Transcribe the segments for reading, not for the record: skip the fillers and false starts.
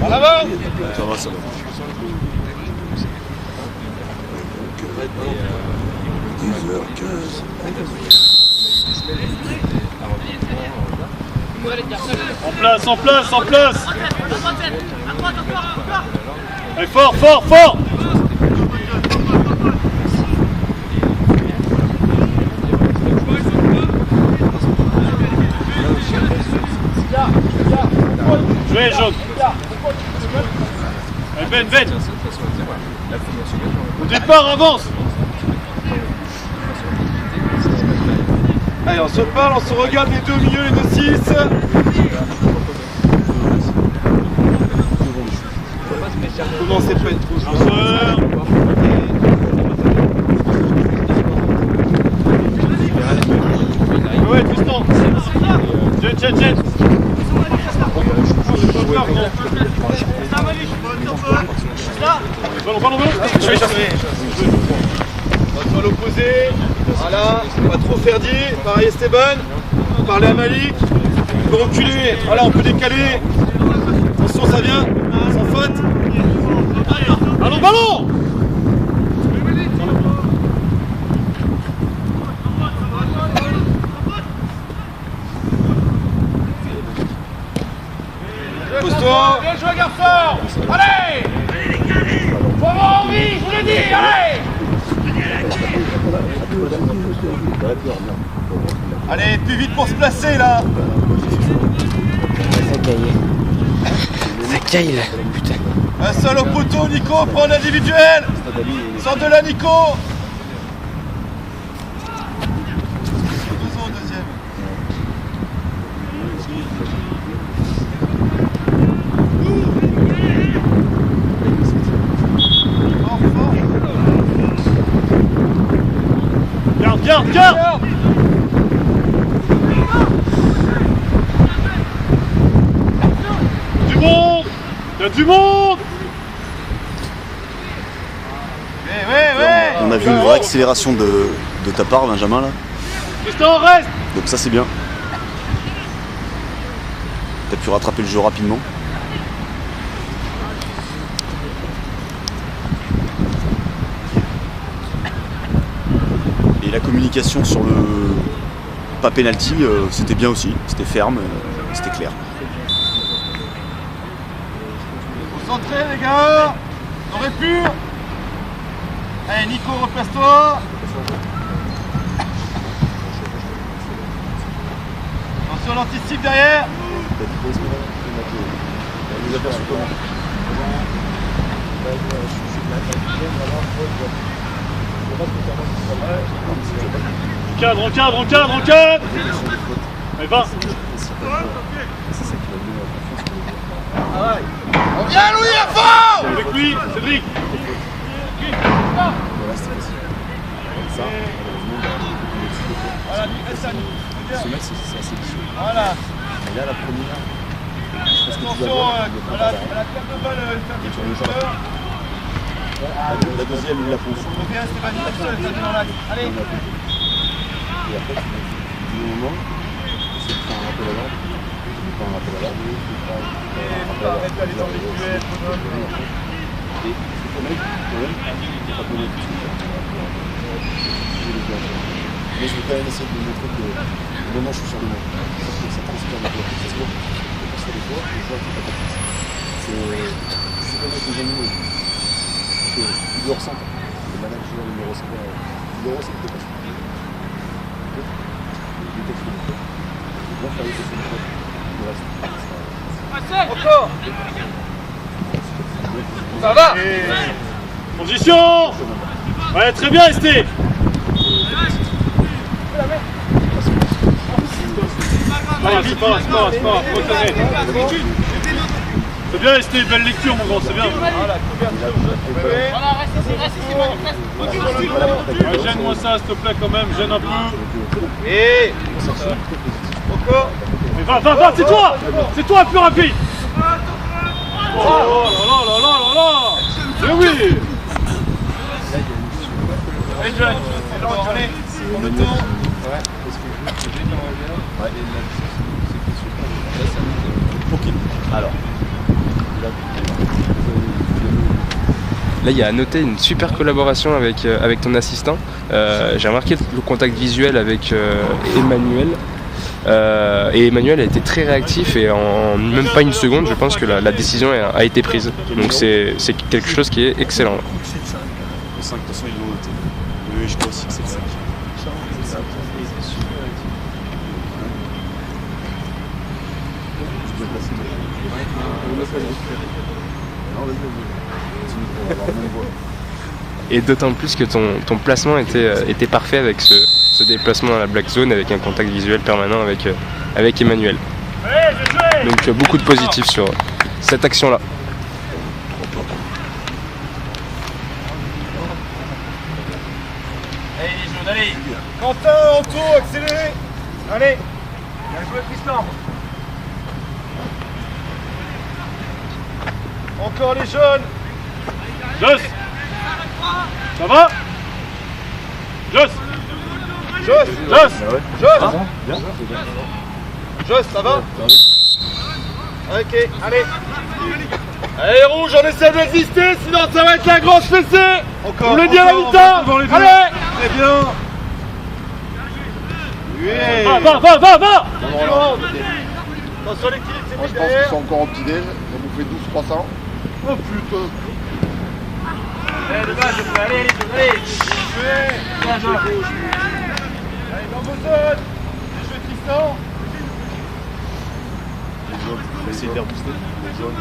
En avant. Ça va, ça va. 10h15. En place, en place, en place. Allez, fort, fort, fort. Jouez, jaune. Allez, Ben, Ben. Au départ, avance. Allez, on se parle, on se regarde les deux au milieu, les deux 6. Commencez pas à être trop Lanceur. Ouais, Tristan. Jet, jet, jet. Ballon, ballon, ballon. Je vais chercher. On va sur l'opposé. Voilà, on va trop faire dire. Pareil Esteban. Parler à Malik. On peut reculer. Voilà, on peut décaler. Attention, ça vient. Sans faute. Ballon, ballon. Pose-toi. Bien joué, garçon. Allez. Faut avoir envie, je vous l'ai dit, allez. Allez, plus vite pour se placer là. Ça caille, putain. Un seul au poteau, Nico, prends l'individuel. Sors de là, Nico. Faisons au deuxième. Fort, fort. Garde, garde, garde. Du monde. Il y a du monde. On a vu une vraie accélération de ta part, Benjamin, là. Tristan, reste. Donc ça, c'est bien. T'as pu rattraper le jeu rapidement. Et la communication sur le pas penalty, c'était bien aussi. C'était ferme, c'était clair. Concentrez les gars. On aurait pu. Allez Nico, replace-toi. Attention, l'anticipe derrière. Encadre, encadre, encadre, encadre. Allez, va. On vient Louis à fond. Avec lui, Cédric. Voilà. Et là, la première. Attention, à la claque de balle, elle fait un petit peu de fleur. La deuxième, il la pousse. Reviens Stéphanie, tout seul, t'as dans l'axe. Allez. Et après, du moment, c'est de faire un rappel à l'ordre. Pas un rappel à l'ordre. Et arrête d'aller dans les duels, bonhomme. Et ce qu'on a eu, quand même, c'est pas donné tout de suite. Mais je vais quand même essayer de vous montrer que maintenant je suis sur le monde. Parce que ça transpire de toi. Ça se voit. Parce que des fois, je vois que c'est pas facile. C'est comme avec les animaux. Ils le ressentent. Le manager, il le ressent pas. Il le ressent peut-être pas. Il détecte le fait. Il doit faire les questions de fait. Le reste. Encore. Ça va. Position. Ouais, très bien, Esté. C'est pas grave, c'est bien, Esté, belle lecture, mon grand, c'est bien. Ouais, gêne-moi ça, s'il te plaît, quand même, gêne un peu. Et encore. Mais va, c'est toi le plus rapide. Oh là là. Mais oui. Allez, John. Allez, on le tourne. Là, il y a à noter une super collaboration avec ton assistant. J'ai remarqué le contact visuel avec Emmanuel. Et Emmanuel a été très réactif et en même pas une seconde, je pense que la décision a été prise. Donc c'est quelque chose qui est excellent. Le 5, de toute façon, ils l'ont noté. Oui, je crois aussi que c'est le 5. Et d'autant plus que ton placement était parfait avec ce déplacement dans la black zone avec un contact visuel permanent avec Emmanuel. Donc beaucoup de positifs sur cette action-là. Allez les jaunes, allez. Quentin, Anto, accélérez. Allez. Bien joué Tristan. Encore les jaunes. Joss. Ça va? Joss. Joss. Joss. Joss. Joss, ça va? Ok, allez. Allez rouge, on essaie d'exister, sinon ça va être la grosse fessée. Encore. On le dit à la mi-temps. Allez. Très bien. Oui. Va. Attention l'équilibre, c'est Moi, je pense derrière. qu'ils sont encore au petit-déj. Ils ont bouffé 12-300. Oh putain. Allez, le bas, je fais. Allez, bien joué. Allez, dans vos zones. Bien joué Tristan. Les jaunes, il faut essayer de les rebooster. Les jaunes,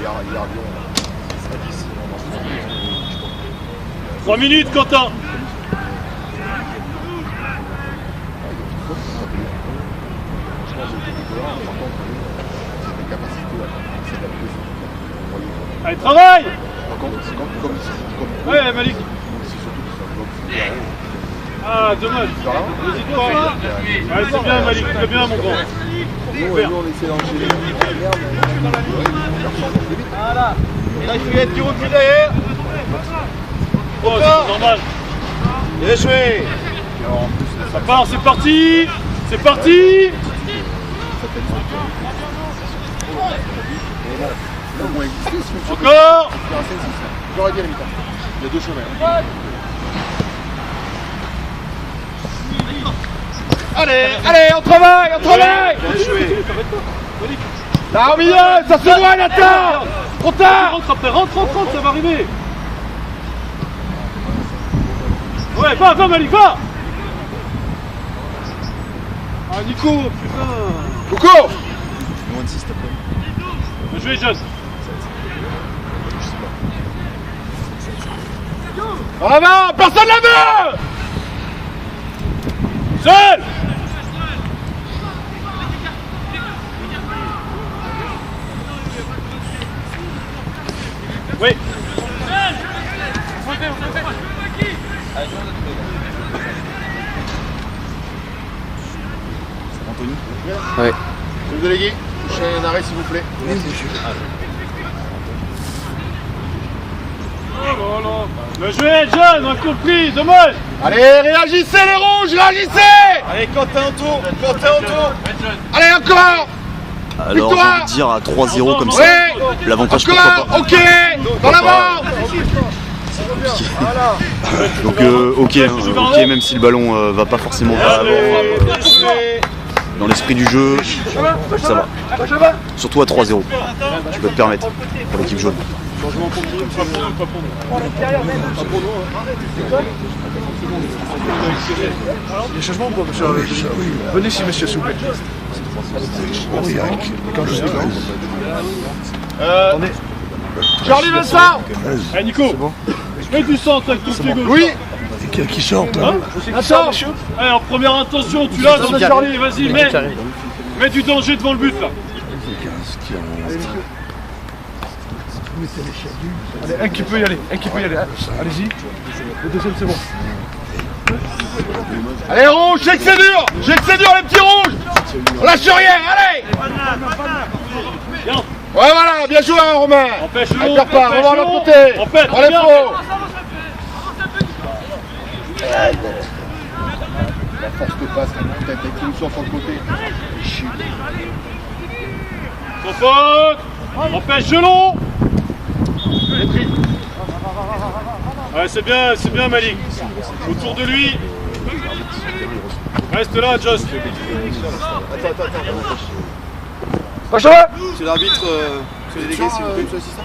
hier, Lyon, c'est à 10. 3 minutes, Quentin. Allez, travaille. Par contre, c'est comme ici. Ouais, Malik. C'est surtout que c'est un bloc. Ah, dommage. N'hésite pas. Ouais, c'est bien, Malik. Très bien, mon grand. Nous, on essaie d'enchaîner. Voilà. Et là, il faut y être du recul derrière. Oh, c'est normal. Bien joué. Ça part, c'est parti. C'est parti. Encore. J'aurais dit à la mi-temps. Il y a deux chemins. Allez, on travaille. Bien joué. Là, au milieu, ça se voit, Nathan. Trop tard. Rentre après, rentre, ça va arriver. Ouais, va, Malik, va. Ah, Nico, putain. Coco. Moins de 6 après. Bien joué, Joss. En avant, personne la veut. Seul. Oui. Anthony. Ouais. Monsieur le délégué, touchez un arrêt s'il vous plaît. Oh là là. Bien joué, John, on a compris, dommage. Allez, réagissez les rouges, réagissez. Allez, Quentin autour. Allez, encore. Alors j'ai envie de dire à 3-0 comme ça, Ouais. l'avantage pourquoi pas. Ok. Dans l'avant. Donc ok, même si le ballon va pas forcément vers l'avant, dans l'esprit du jeu, ça va. Surtout à 3-0, tu peux te permettre pour l'équipe jaune. Les changements ou pas, monsieur? Venez ici, monsieur, s'il vous plaît. Quand je suis Charlie Vincent. Allez, Nico. Mets du centre avec ton pied gauche. Oui. Qui sort Hein? Attends. Allez, en première intention, tu l'as dans Charlie, vas-y, mets du danger devant le but là. Allez, un qui peut y aller, allez-y. Le deuxième, c'est bon. Allez, rouge, j'ai que c'est dur, les petits rouges. On lâche rien, allez. Ouais, voilà, bien joué, hein, Romain. Empêche-le, On va voir l'autre côté. Empêche, On les bien. faut. La force te passe, t'as une solution sur le côté. Et chut. Sans faute. Empêche Gelon. Ouais, c'est bien Malik. Autour de lui. Reste là, Joss. Attends. Benjamin! Monsieur l'arbitre, monsieur le délégué, s'il vous plaît, monsieur l'assistant.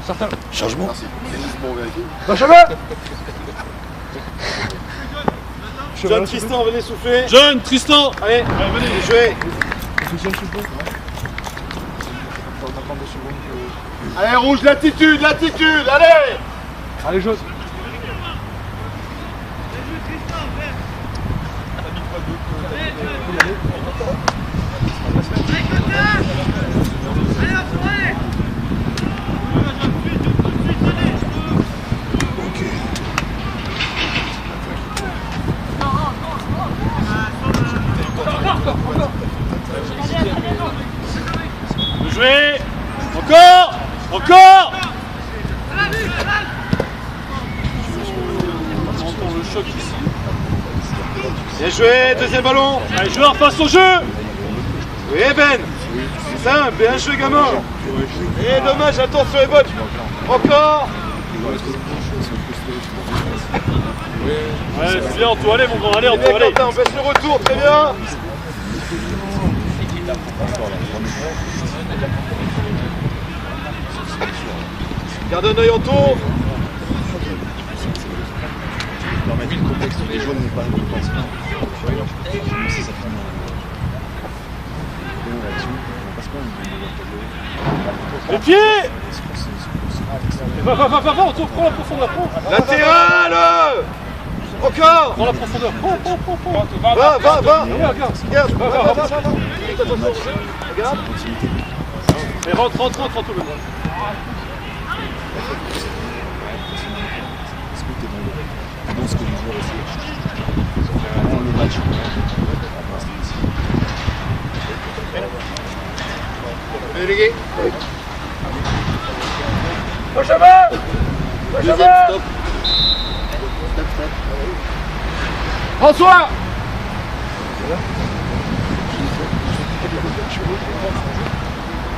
Certain. Changement. Merci. C'est juste pour vérifier. Benjamin! Jeune Tristan, venez souffler. Jeune Tristan. Allez, venez jouer. Allez, rouge, l'attitude, allez. Allez, Jose. Jouer. Encore. On entend le choc ici. Bien joué, deuxième ballon. Allez, joueur face au jeu. Oui, Ben. C'est ça, bien joué, gamin. Et dommage, attention les bottes. Encore. Ouais, c'est bien, on doit aller mon grand, allez, on Bien, doit aller. Quentin, on baisse le retour, très bien. Garde un œil en tour. Le contexte des jaunes n'est pas important. Si ça finit en action, on passe pas Les pieds. Va, on prend la profondeur, prends. Latéral. Encore. Prends la profondeur, prends. Va. Regarde. Regarde, va. Regarde. Et rentre tout le monde. Est-ce que t'es dans ce que les joueurs essaient dans le match? Délégué. Benjamin! Stop. François!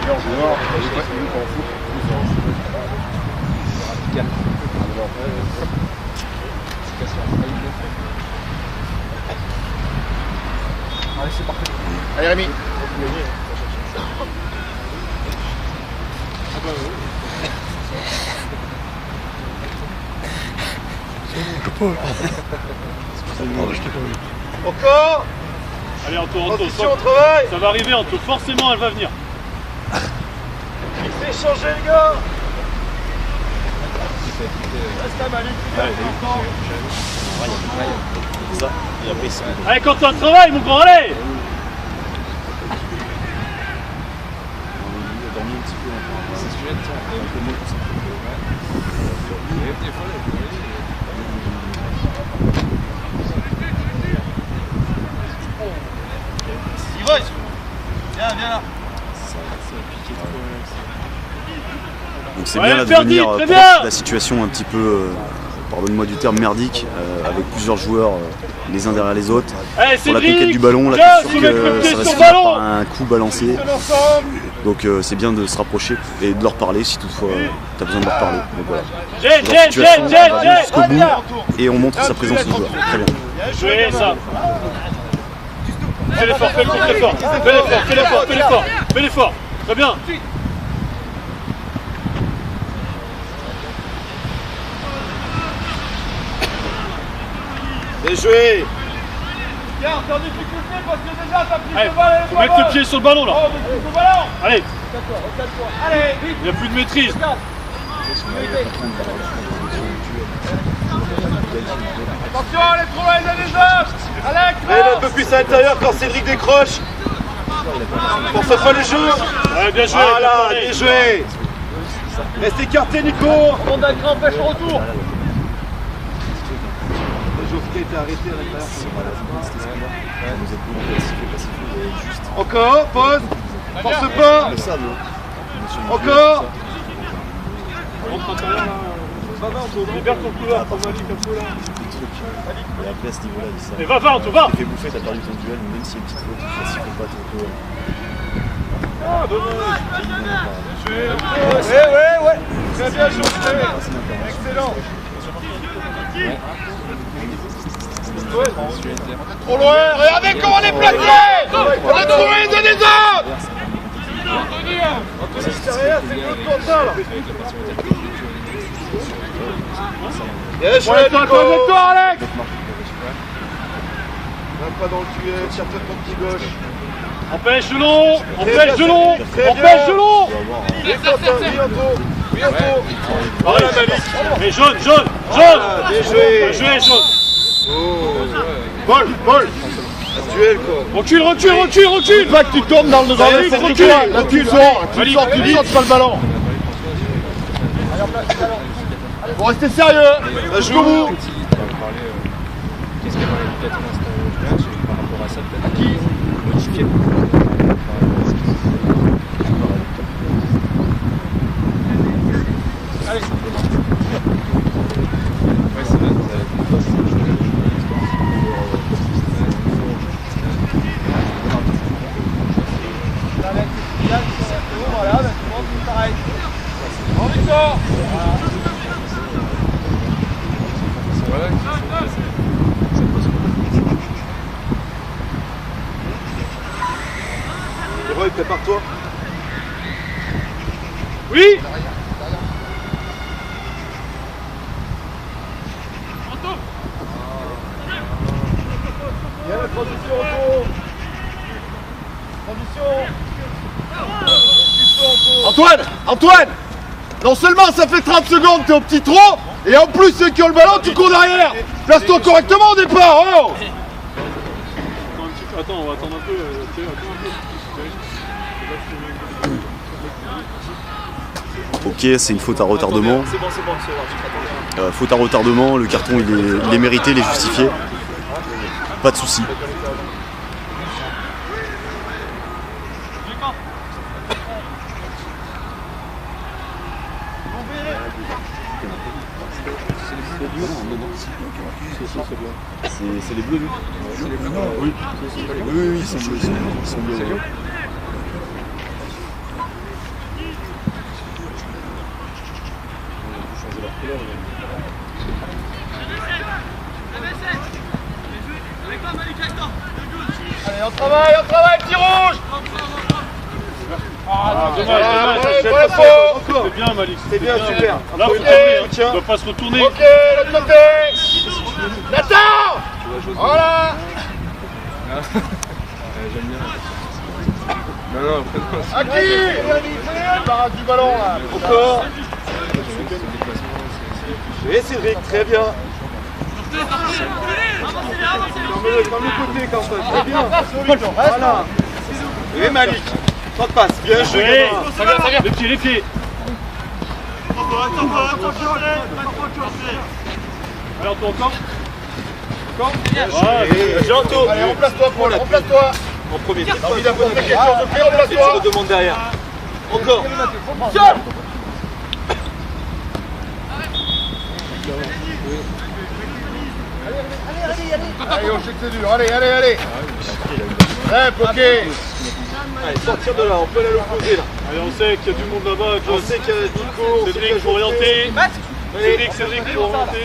Meilleur joueur, je sais pas si vous en foot. Allez, c'est parfait. Allez Rémi. Encore. Allez, Anto, Transition au travail. ça va arriver, Anto, forcément elle va venir. Fais changer les gars. Reste à Malik. Allez, Quentin, travaille mon grand, allez. Viens là. Donc c'est Ouais, bien là de Ferdi, venir très pour bien. la situation un petit peu, pardonne-moi du terme, merdique, avec plusieurs joueurs les uns derrière les autres. Allez, Pour la Cédric, conquête du ballon, là, viens, c'est sûr soumettre le que pied ça va sur se le finir ballon. par un coup balancé. Donc c'est bien de se rapprocher et de leur parler si toutefois tu as besoin de leur parler. Donc voilà. Jette, Leur situation, on va aller jusqu'au bout et on montre sa présence au joueur. Très bien. jouez ça. Fais l'effort, fais l'effort. Très bien. Bien joué. Allez, faut mettre le pied sur le ballon là. Allez. Il n'y a plus de maîtrise. Attention, elle est trop loin les uns des autres. Allez, un peu plus à l'intérieur quand Cédric décroche. Pour ce pas le jeu. Ouais, bien joué. Voilà, bien joué. Reste écarté, Nico. On a grand empêche le retour. Geoffrey était arrêté à l'intérieur. Encore, pause. Force pas. Encore. Rentre à l'intérieur là. Libère ton couloir, prends Malik un peu là. Et après, à ce niveau-là, ils savent. Mais va, Anto, va. Tu fais bouffer, t'as perdu ton duel, même s'il y a une petite faute, tu ne pas trop. Ouais. Très bien joué. Excellent. Trop loin. Regardez comment on est placé. On a trouvé les deux des autres. Bien joué, Nico. Alex. Va pas dans le duel, tire-toi ton petit gauche. Empêche de long. Empêche de long. Très Empêche de bien. long. Bientôt. Voilà, Malik. Mais jaune. Bien joué. Joué, jaune. Ball. Un duel quoi. Recule. Pas que tu tournes dans le Malik, recule. Là tu sors, tu pas le ballon. Faut rester sérieux. Ça joue. Qu'est-ce qu'il y a dans l'éducateur dans ce match par rapport à ça, peut-être modifier. Roy, prépare-toi. Oui. Bien la transition autour. Antoine, non seulement ça fait 30 secondes, t'es au petit trot, et en plus ceux qui ont le ballon, tu cours derrière. Place-toi correctement au départ. Oh. Attends, on va attendre un peu. Ok, c'est une faute à retardement. C'est bon. Faute à retardement, le carton il est mérité, il est justifié. Pas de souci. C'est les bleus, lui. Oui, ils sont bleus. Ils sont bleus. Allez, on travaille, petit rouge. Dommage. C'est bien, Malik. C'est bien, super. Là, faut Ok, tourner. tiens. On doit pas se retourner. Ok, l'autre côté. Nathan. Voilà. J'aime bien. Non, À qui? Barrage du ballon là. Encore. Et Cédric, très bien. Comme le côté comme ça, très bien. Voilà. Et Malik, ça passe. Bien joué. Les pieds. Alors, toi encore. Gentil. Allez, remplace-toi, Paul. Remplace-toi. En premier. T'as envie d'apporter quelque chose de plus, remplace-toi. Je te demande derrière. Encore. Seul. Allez, on sait que c'est dur. Allez. Rep, ok. Allez, sortir de là, on peut aller à l'opposé là. Allez, on sait qu'il y a du monde là-bas. On sait qu'il y a Nico. Cédric, faut orienter. Cédric, faut orienter.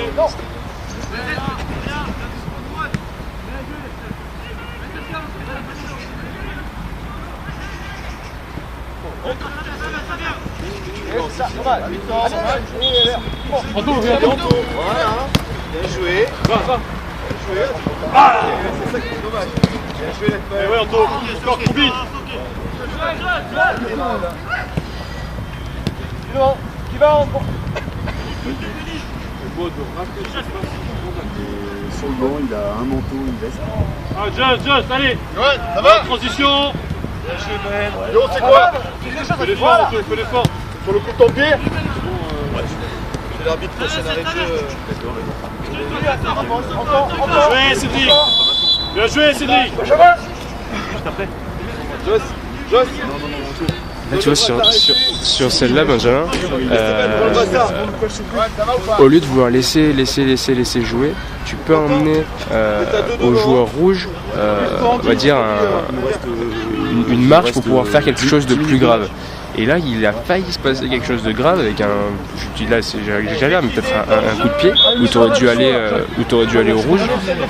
Anto, voilà. Bien joué. Va. Ah, c'est ça qui est dommage. Bien joué, Et ouais, Anto, encore combine. Qui va en... Sur le banc, il a un manteau, une veste. Ah, Just, allez. Ouais, ça va. Transition. Yo, c'est quoi? Fais l'effort, Anto, fais l'effort. Sur le coup de ton pied? C'est l'arbitre prochain arrêté. Bien joué, Cédric. Juste après. Joss. Non, Là, tu vois, sur celle-là, Benjamin, au lieu de vouloir laisser jouer, tu peux emmener au joueur rouge, on va dire, une marche pour pouvoir faire quelque chose de plus grave. Et là, il a failli se passer quelque chose de grave avec je dis là, j'exagère, mais peut-être un coup de pied où tu aurais dû aller au rouge.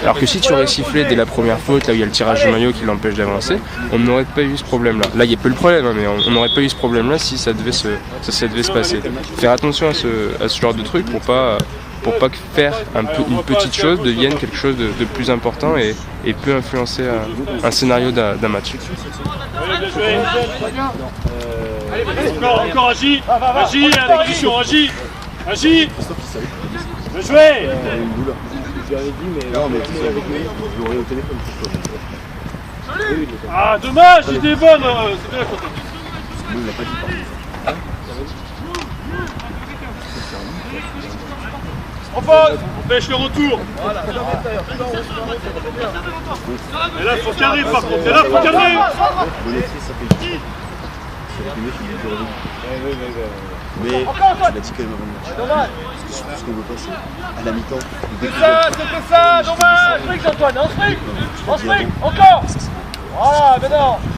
Alors que si tu aurais sifflé dès la première faute, là où il y a le tirage du maillot qui l'empêche d'avancer, on n'aurait pas eu ce problème-là. Là, il n'y a pas eu le problème, hein, mais on n'aurait pas eu ce problème-là si ça devait se passer. Faire attention à ce genre de truc pour pas faire une petite chose devienne quelque chose de plus important et peut influencer un scénario d'un match. Encore agis, agis à la position, agis, agis. Bien joué. Ah dommage, l'idée est bonne, c'est bien content. Empêche le retour. Et là, il faut cadrer par contre. Et là, il faut cadrer. Mais tu l'as dit quand même avant le match. Ce qu'on veut pas, c'est à la mi-temps. C'était ça, dommage. On sprint, Antoine, on sprint, encore. Voilà, mais non.